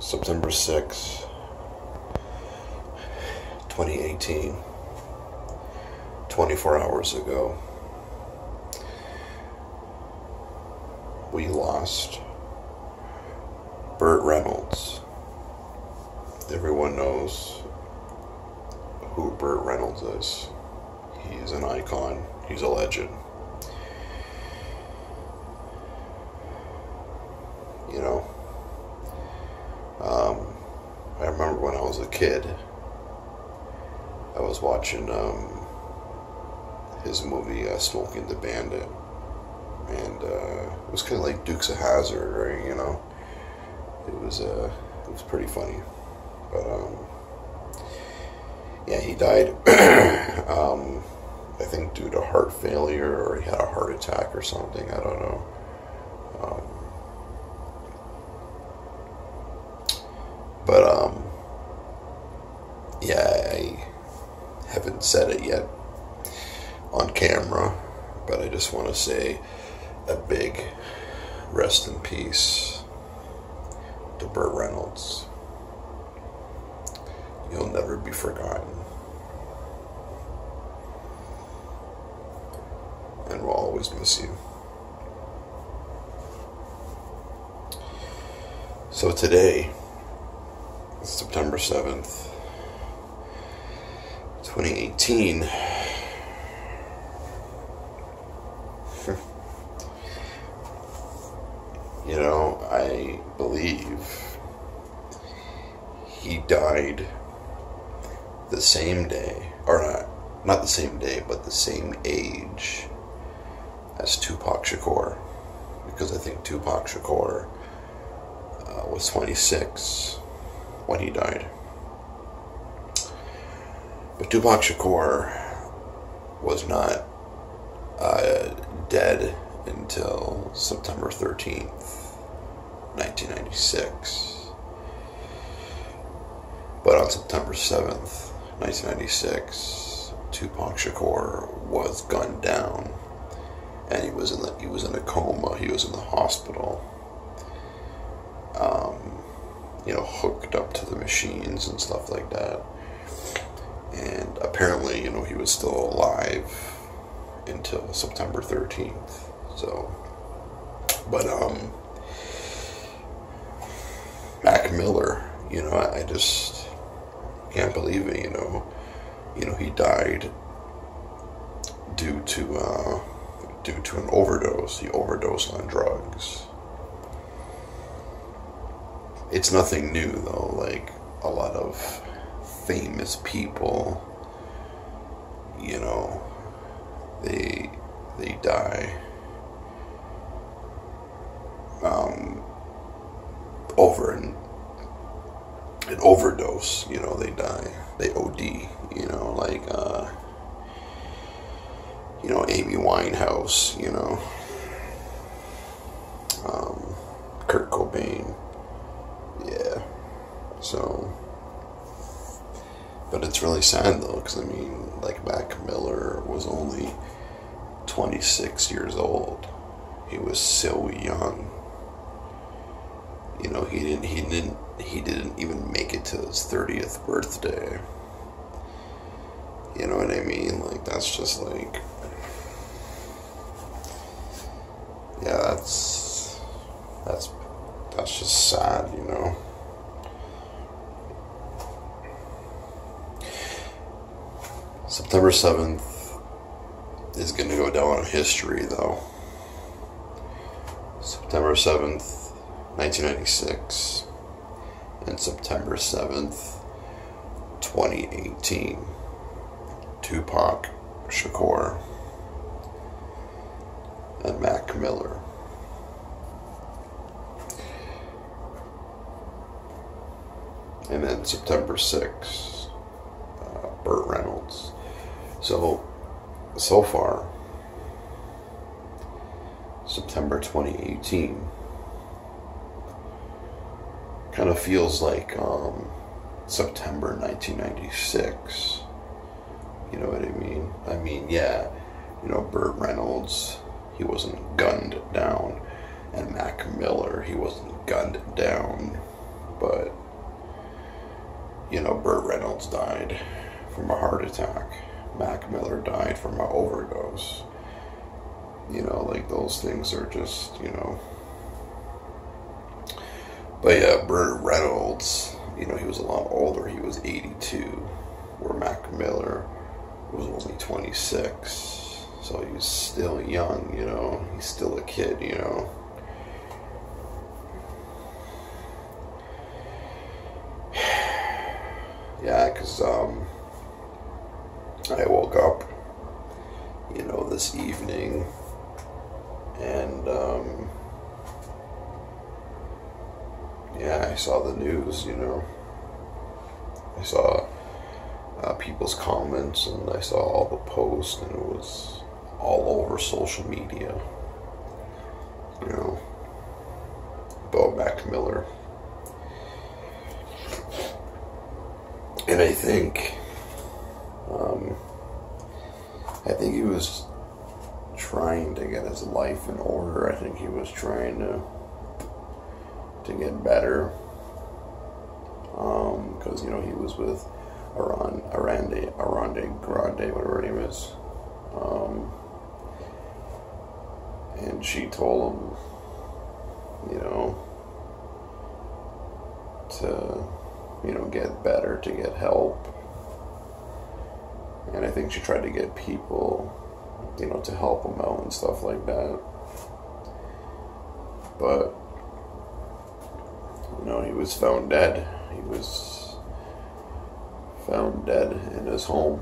September 6th, 2018, 24 hours ago, we lost Burt Reynolds. Everyone knows who Burt Reynolds is. He's an icon. He's a legend. You know, I remember when I was a kid, I was watching his movie Smoking the Bandit, and it was kind of like Dukes of Hazzard, right? You know, it was pretty funny, but yeah, he died. I think due to heart failure, or he had a heart attack or something. I don't know. But yeah, I haven't said it yet on camera, but I just want to say a big rest in peace to Burt Reynolds. You'll never be forgotten, and we'll always miss you. So today, September 7th, 2018, you know, I believe he died the same day, or not the same day, but the same age as Tupac Shakur, because I think Tupac Shakur was 26 when he died. But Tupac Shakur was not dead until September 13th, 1996. But on September 7th, 1996, Tupac Shakur was gunned down, and he was in a coma. He was in the hospital. You know, hooked up to the machines and stuff like that. And apparently, you know, he was still alive until September 13th. So, but Mac Miller, you know, I just can't believe it. You know, he died due to an overdose. He overdosed on drugs. It's nothing new though. Like, a lot of famous people, you know, they die over an overdose. You know, they die, they OD. You know, like you know, Amy Winehouse. You know, Kurt Cobain. Yeah. So, but it's really sad though, because I mean, like, Mac Miller was only 26 years old. He was so young. You know, he didn't even make it to his 30th birthday. You know what I mean? Like, that's just like, yeah, that's just sad, you know. September 7th is going to go down in history, though. September 7th, 1996, and September 7th, 2018. Tupac Shakur and Mac Miller. And then September 6th, Burt Reynolds. So far, September 2018 kind of feels like September 1996. You know what I mean? I mean, yeah, you know, Burt Reynolds, he wasn't gunned down, and Mac Miller, he wasn't gunned down, but Burt Reynolds died from a heart attack. Mac Miller died from an overdose. Like those things are just, But yeah, Burt Reynolds, he was a lot older. He was 82, where Mac Miller was only 26. So he's still young, He's still a kid, Yeah, because I woke up, this evening, and I saw the news, I saw people's comments, and I saw all the posts, and it was all over social media, about Mac Miller. And I think he was trying to get his life in order. I think he was trying to get better. Because, he was with Arande Grande, whatever her name is. And she told him, to, get better, to get help. And I think she tried to get people, to help him out and stuff like that. But, he was found dead. He was found dead in his home.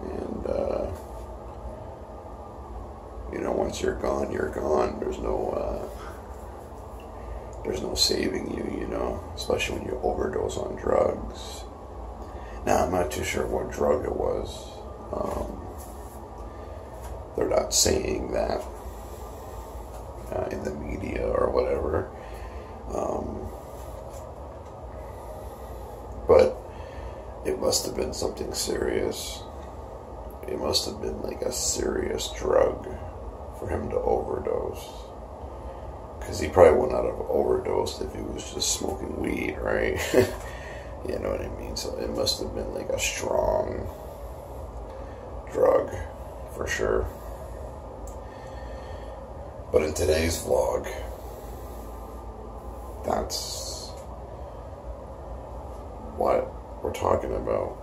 And, once you're gone, you're gone. There's no saving you, especially when you overdose on drugs. Now, I'm not too sure what drug it was. They're not saying that in the media or whatever. But it must have been something serious. It must have been like a serious drug for him to overdose. Because he probably would not have overdosed if he was just smoking weed, right? You know what I mean? So it must have been like a strong drug, for sure. But in today's vlog, that's what we're talking about.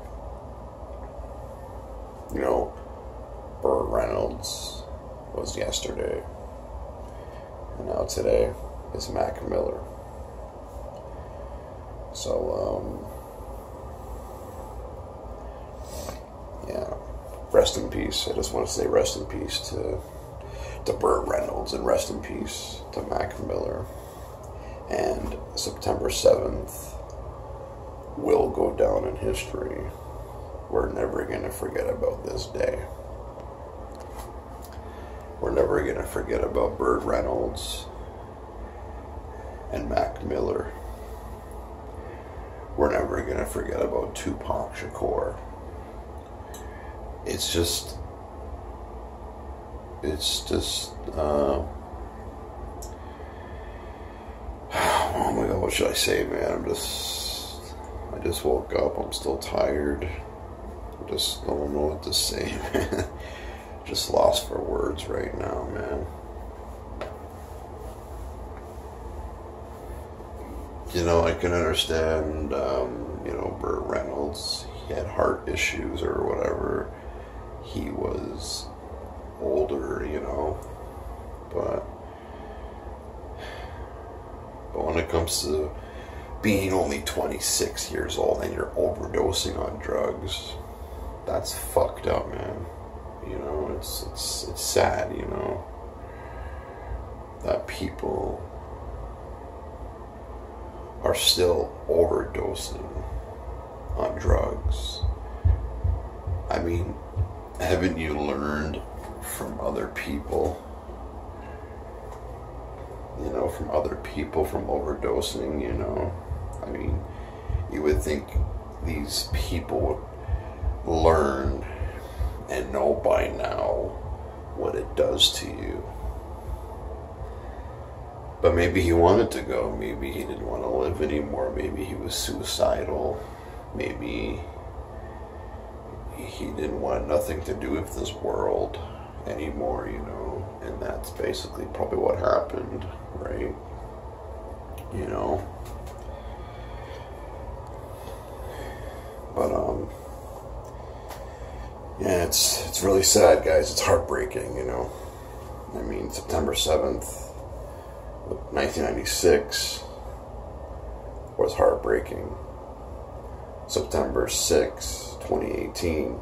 Burt Reynolds was yesterday, and now today is Mac Miller. So, yeah, rest in peace. I just want to say rest in peace to Burt Reynolds, and rest in peace to Mac Miller. And September 7th will go down in history. We're never going to forget about this day. We're never going to forget about Burt Reynolds and Mac Miller. We're never going to forget about Tupac Shakur. It's just, oh my God, what should I say, man? I just woke up. I'm still tired. I just don't know what to say, man. Just lost for words right now, man. I can understand, Burt Reynolds, he had heart issues or whatever. He was older, but when it comes to being only 26 years old and you're overdosing on drugs, that's fucked up, man. It's sad, that people are still overdosing on drugs. I mean, haven't you learned from other people? From other people from overdosing, I mean, you would think these people would learn and know by now what it does to you. But maybe he wanted to go. Maybe he didn't want to live anymore. Maybe he was suicidal. Maybe he didn't want nothing to do with this world anymore, you know. And that's basically probably what happened, right? You know. But yeah, it's really sad, guys. It's heartbreaking, you know. I mean, September 7th, 1996 was heartbreaking. September 6th, 2018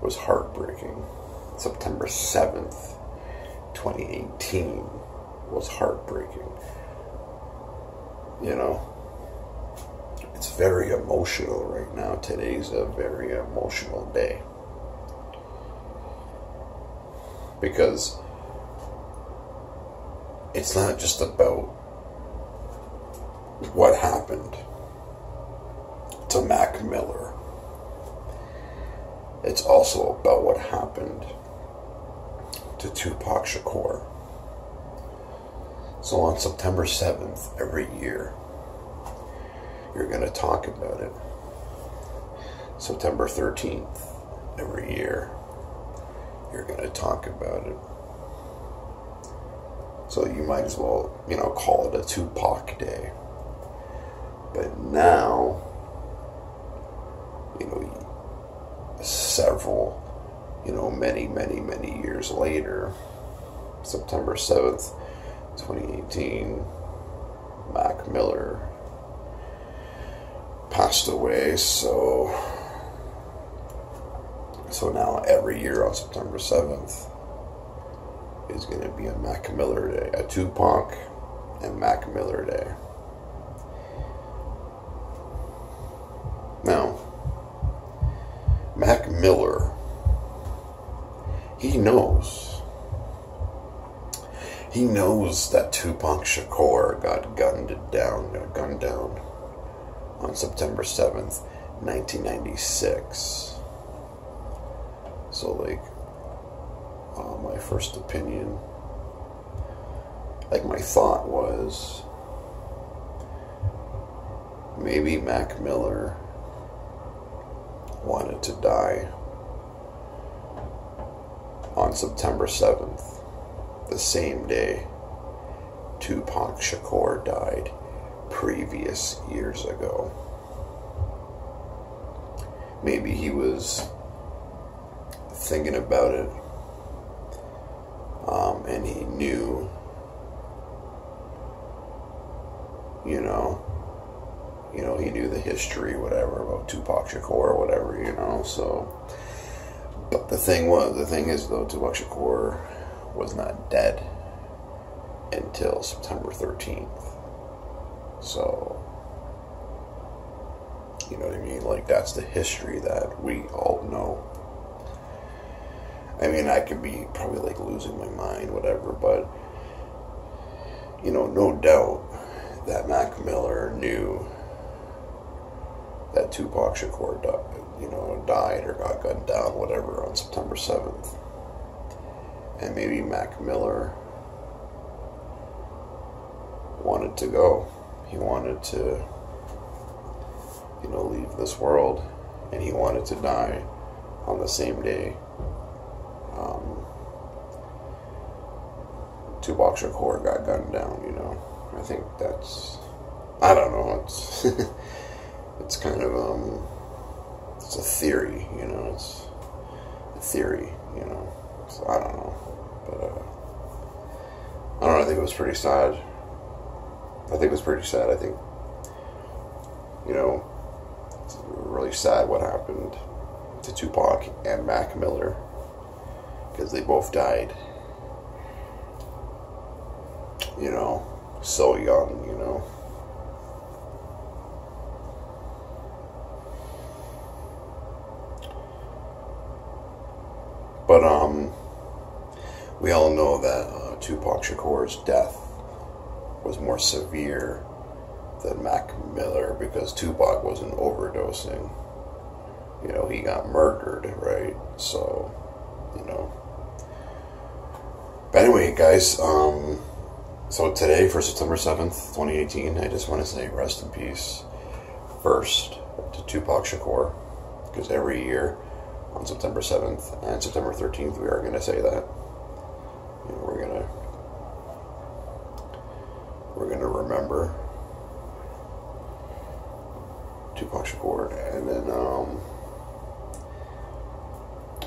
was heartbreaking. September 7th, 2018 was heartbreaking. You know, it's very emotional right now. Today's a very emotional day. Because it's not just about what happened to Mac Miller. It's also about what happened to Tupac Shakur. So on September 7th, every year, you're going to talk about it. September 13th, every year, you're going to talk about it. So you might as well, you know, call it a Tupac Day. But now, you know, several, you know, many years later, September 7th, 2018, Mac Miller passed away. So now every year on September 7th is going to be a Mac Miller Day, a Tupac and Mac Miller Day. Now, Mac Miller, he knows that Tupac Shakur got gunned down on September 7th, 1996. So, like, my first opinion, like, my thought was, maybe Mac Miller wanted to die on September 7th, the same day Tupac Shakur died previous years ago. Maybe he was thinking about it, and he knew, he knew the history, whatever, about Tupac Shakur or whatever, so. But the thing is, though, Tupac Shakur was not dead until September 13th. So, you know what I mean? Like, that's the history that we all know. I mean, I could be probably, like, losing my mind, whatever, but, no doubt that Mac Miller knew that Tupac Shakur died or got gunned down, whatever, on September 7th. And maybe Mac Miller wanted to go. He wanted to, leave this world, and he wanted to die on the same day Tupac Shakur got gunned down, I think that's, I don't know, it's it's kind of it's a theory, it's a theory, so I don't know, but I don't know, I think it was pretty sad. I think it's it's really sad what happened to Tupac and Mac Miller, because they both died, so young, But, we all know that Tupac Shakur's death was more severe than Mac Miller, because Tupac wasn't overdosing. He got murdered, right? So, But anyway, guys, So today, for September 7th, 2018, I just want to say rest in peace first to Tupac Shakur, because every year on September 7th and September 13th we are going to say that. You know, we're going to remember Tupac Shakur, and then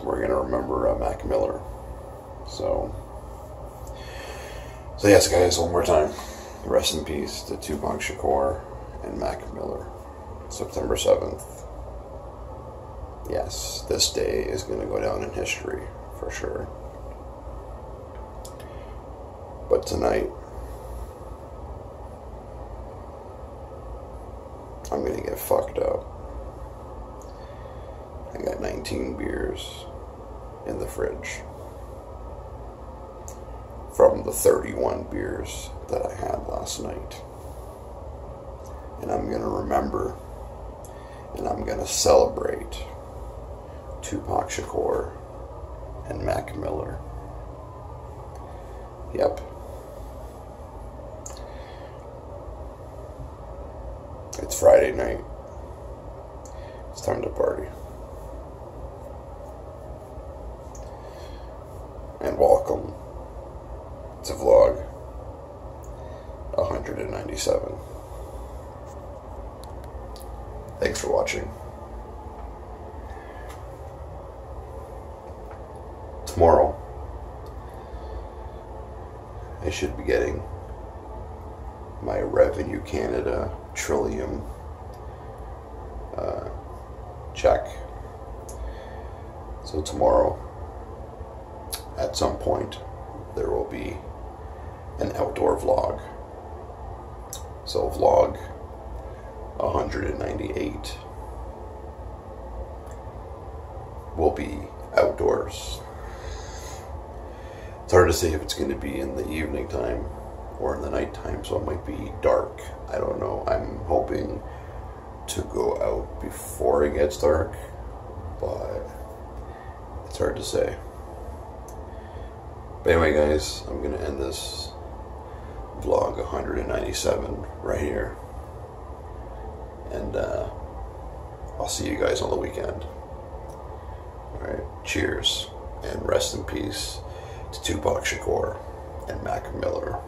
we're going to remember Mac Miller. So yes, guys, one more time. Rest in peace to Tupac Shakur and Mac Miller. September 7th. Yes, this day is going to go down in history, for sure. But tonight, I'm going to get fucked up. I got 19 beers in the fridge from the 31 beers that I had last night. And I'm going to remember, and I'm going to celebrate Tupac Shakur and Mac Miller. Yep. It's Friday night. It's time to party. And welcome to vlog 197. Thanks for watching. Tomorrow, I should be getting my Revenue Canada Trillium check. So tomorrow, at some point, there will be an outdoor vlog. So vlog 198 will be outdoors. It's hard to say if it's going to be in the evening time or in the night time, so it might be dark. I don't know. I'm hoping to go out before it gets dark, but it's hard to say. But anyway, guys, I'm going to end this vlog 197 right here. And I'll see you guys on the weekend. Alright, cheers and rest in peace to Tupac Shakur and Mac Miller.